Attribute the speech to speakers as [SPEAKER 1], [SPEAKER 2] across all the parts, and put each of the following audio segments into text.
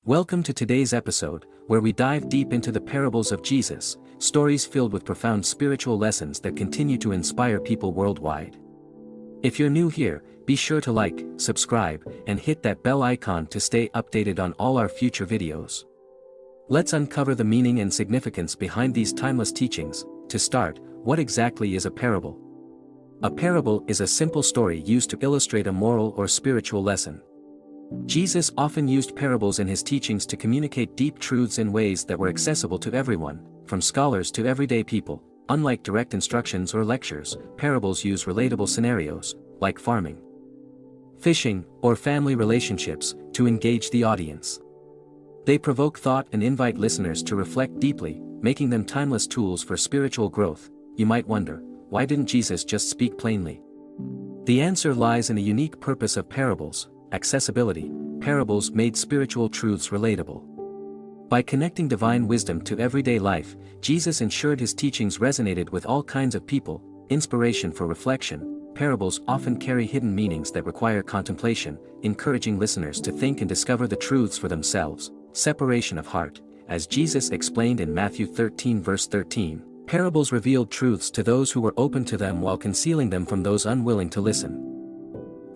[SPEAKER 1] Welcome to today's episode, where we dive deep into the parables of Jesus, stories filled with profound spiritual lessons that continue to inspire people worldwide. If you're new here, be sure to like, subscribe, and hit that bell icon to stay updated on all our future videos. Let's uncover the meaning and significance behind these timeless teachings. To start, what exactly is a parable? A parable is a simple story used to illustrate a moral or spiritual lesson. Jesus often used parables in his teachings to communicate deep truths in ways that were accessible to everyone, from scholars to everyday people. Unlike direct instructions or lectures, parables use relatable scenarios, like farming, fishing, or family relationships, to engage the audience. They provoke thought and invite listeners to reflect deeply, making them timeless tools for spiritual growth. You might wonder, why didn't Jesus just speak plainly? The answer lies in the unique purpose of parables. Accessibility. Parables made spiritual truths relatable. By connecting divine wisdom to everyday life, Jesus ensured his teachings resonated with all kinds of people. Inspiration for reflection. Parables often carry hidden meanings that require contemplation, encouraging listeners to think and discover the truths for themselves. Separation of heart. As Jesus explained in Matthew 13 verse 13, parables revealed truths to those who were open to them while concealing them from those unwilling to listen.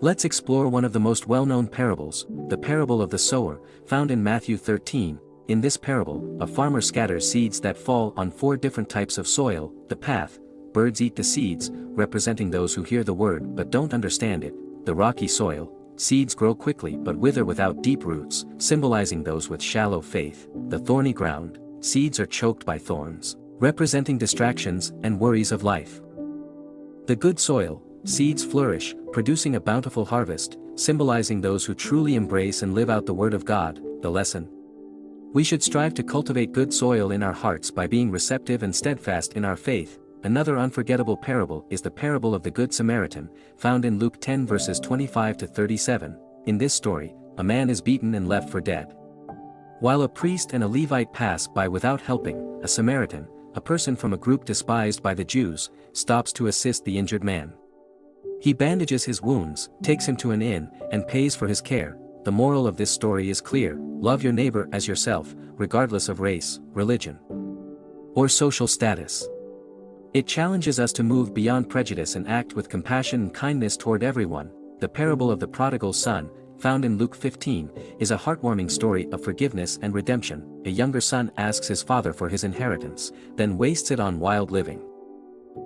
[SPEAKER 1] Let's explore one of the most well-known parables, the parable of the sower, found in Matthew 13. In this parable, a farmer scatters seeds that fall on 4 different types of soil. The path, birds eat the seeds, representing those who hear the word but don't understand it. The rocky soil, seeds grow quickly but wither without deep roots, symbolizing those with shallow faith. The thorny ground, seeds are choked by thorns, representing distractions and worries of life. The good soil, seeds flourish, producing a bountiful harvest, symbolizing those who truly embrace and live out the Word of God. The lesson: we should strive to cultivate good soil in our hearts by being receptive and steadfast in our faith. Another unforgettable parable is the parable of the Good Samaritan, found in Luke 10 verses 25 to 37. In this story, a man is beaten and left for dead. While a priest and a Levite pass by without helping, a Samaritan, a person from a group despised by the Jews, stops to assist the injured man. He bandages his wounds, takes him to an inn, and pays for his care. The moral of this story is clear: love your neighbor as yourself, regardless of race, religion, or social status. It challenges us to move beyond prejudice and act with compassion and kindness toward everyone. The parable of the Prodigal Son, found in Luke 15, is a heartwarming story of forgiveness and redemption. A younger son asks his father for his inheritance, then wastes it on wild living.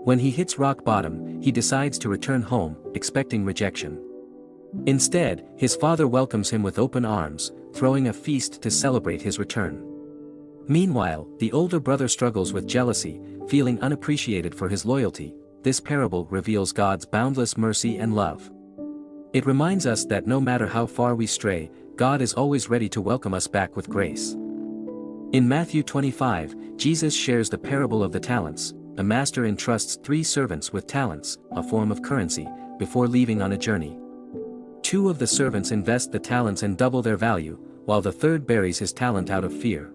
[SPEAKER 1] When he hits rock bottom, he decides to return home, expecting rejection. Instead, his father welcomes him with open arms, throwing a feast to celebrate his return. Meanwhile, the older brother struggles with jealousy, feeling unappreciated for his loyalty. This parable reveals God's boundless mercy and love. It reminds us that no matter how far we stray, God is always ready to welcome us back with grace. In Matthew 25, Jesus shares the parable of the talents. A master entrusts 3 servants with talents, a form of currency, before leaving on a journey. 2 of the servants invest the talents and double their value, while the third buries his talent out of fear.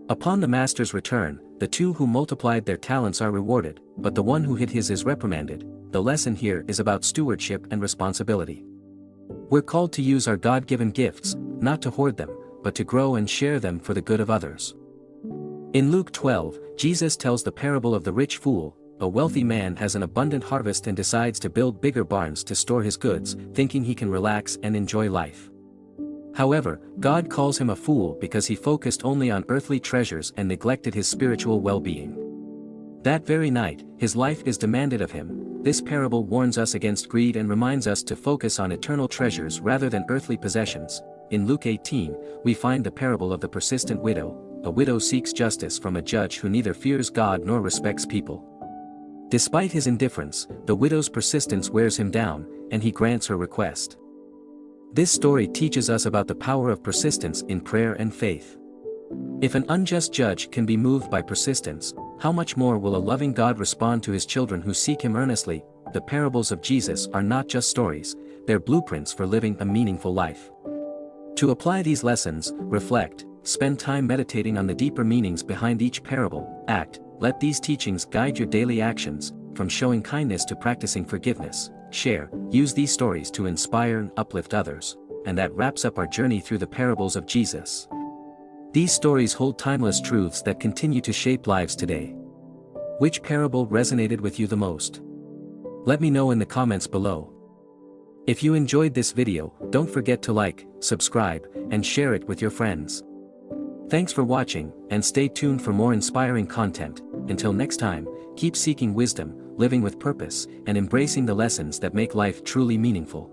[SPEAKER 1] Upon the master's return, the 2 who multiplied their talents are rewarded, but the one who hid his is reprimanded. The lesson here is about stewardship and responsibility. We're called to use our God-given gifts, not to hoard them, but to grow and share them for the good of others. In Luke 12, Jesus tells the parable of the rich fool. A wealthy man has an abundant harvest and decides to build bigger barns to store his goods, thinking he can relax and enjoy life. However, God calls him a fool because he focused only on earthly treasures and neglected his spiritual well-being. That very night, his life is demanded of him. This parable warns us against greed and reminds us to focus on eternal treasures rather than earthly possessions. In Luke 18, we find the parable of the persistent widow. A widow seeks justice from a judge who neither fears God nor respects people. Despite his indifference, the widow's persistence wears him down, and he grants her request. This story teaches us about the power of persistence in prayer and faith. If an unjust judge can be moved by persistence, how much more will a loving God respond to his children who seek him earnestly? The parables of Jesus are not just stories, they're blueprints for living a meaningful life. To apply these lessons, reflect, spend time meditating on the deeper meanings behind each parable, act. Let these teachings guide your daily actions, from showing kindness to practicing forgiveness. Share, use these stories to inspire and uplift others. And that wraps up our journey through the parables of Jesus. These stories hold timeless truths that continue to shape lives today. Which parable resonated with you the most? Let me know in the comments below. If you enjoyed this video, don't forget to like, subscribe, and share it with your friends. Thanks for watching, and stay tuned for more inspiring content. Until next time, keep seeking wisdom, living with purpose, and embracing the lessons that make life truly meaningful.